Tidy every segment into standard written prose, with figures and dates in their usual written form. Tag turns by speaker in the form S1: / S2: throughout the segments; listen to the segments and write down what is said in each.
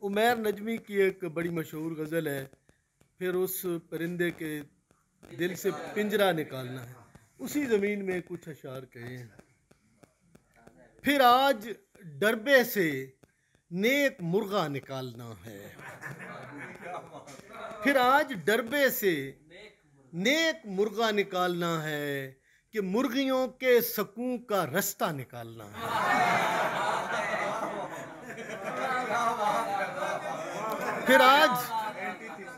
S1: عمیر نجمی کی ایک بڑی مشہور غزل ہے، پھر اس پرندے کے دل سے پنجرہ نکالنا ہے، اسی زمین میں کچھ اشعار کہے ہیں۔ پھر آج ڈربے سے نیک مرغا نکالنا ہے، پھر آج ڈربے سے نیک مرغا نکالنا ہے کہ مرغیوں کے سکون کا رستہ نکالنا ہے۔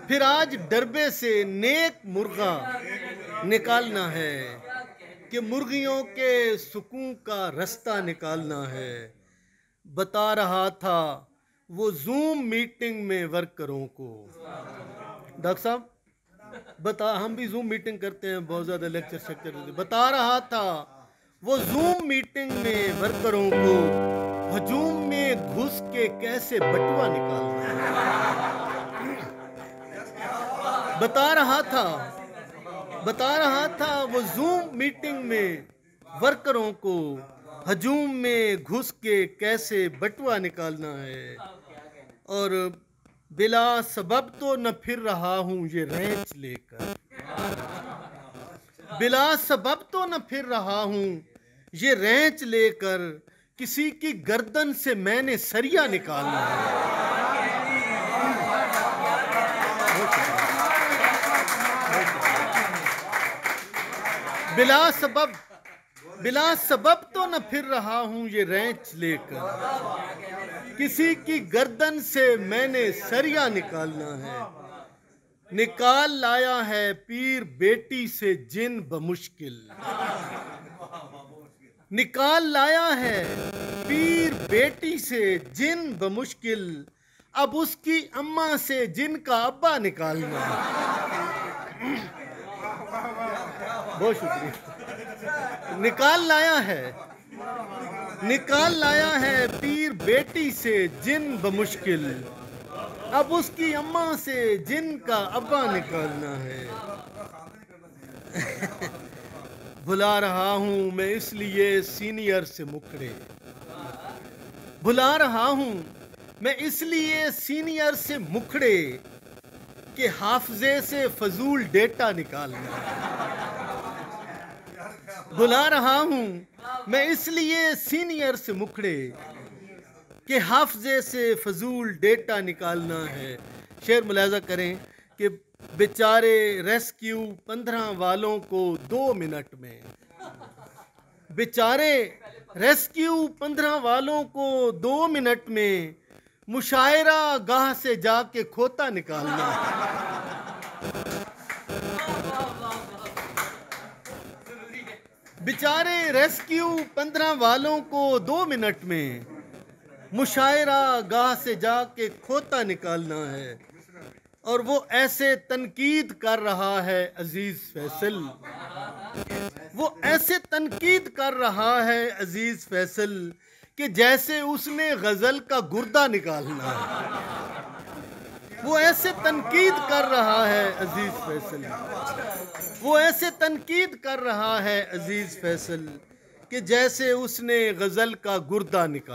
S1: پھر آج ڈربے سے نیک مرغا نکالنا ہے کہ مرغیوں کے سکون کا رستہ نکالنا ہے۔ بتا رہا تھا وہ زوم میٹنگ میں ورکروں کو، ڈاکٹر صاحب ہم بھی زوم میٹنگ کرتے ہیں، بہت زیادہ لیکچر سیکچر، بتا رہا تھا وہ زوم میٹنگ میں ورکروں کو ہجوم میں گھس کے کیسے بٹوا نکالنا ہے۔ بتا رہا تھا وہ زوم میٹنگ میں ورکروں کو ہجوم میں گھس کے کیسے بٹوا نکالنا ہے، اور بلا سبب تو نہ پھر رہا ہوں یہ رینچ لے کر، بلا سبب تو نہ پھر رہا ہوں یہ رینچ لے کر، کسی کی گردن سے میں نے سریا نکالنا ہے۔ بلا سبب تو نہ پھر رہا ہوں یہ رینچ لے کر، کسی کی گردن سے میں نے سریا نکالنا ہے۔ نکال لایا ہے پیر بیٹی سے جن بمشکل، نکال لایا ہے پیر بیٹی سے جن بمشکل، اب اس کی اماں سے جن کا ابا نکالنا ہے۔ بہت شکریہ۔ نکال لایا ہے پیر بیٹی سے جن بمشکل، اب اس کی اماں سے جن کا ابا نکالنا ہے۔ بھلا رہا ہوں میں اس لیے سینئر سے مکھڑے، بھلا رہا ہوں میں اس لیے سینئر سے مکھڑے کہ حافظے سے فضول ڈیٹا نکالنا ہے۔ بھلا رہا ہوں میں اس لیے سینئر سے مکھڑے کہ حافظے سے فضول ڈیٹا نکالنا ہے۔ شعر ملاحظہ کریں کہ بیچارے ریسکیو 15 والوں کو 2 منٹ میں، بیچارے ریسکیو 15 والوں کو 2 منٹ میں مشاعرہ گاہ سے جا کے کھوتا نکالنا ہے۔ بیچارے ریسکیو 15 والوں کو 2 منٹ میں مشاعرہ گاہ سے جا کے کھوتا نکالنا ہے، اور وہ ایسے تنقید کر رہا ہے عزیز فیصل، وہ ایسے تنقید کر رہا ہے عزیز فیصل کہ جیسے اس نے غزل کا گردہ نکالنا ہے۔ وہ ایسے تنقید کر رہا ہے عزیز فیصل، وہ ایسے تنقید کر رہا ہے عزیز فیصل کہ جیسے اس نے غزل کا گردہ نکالا۔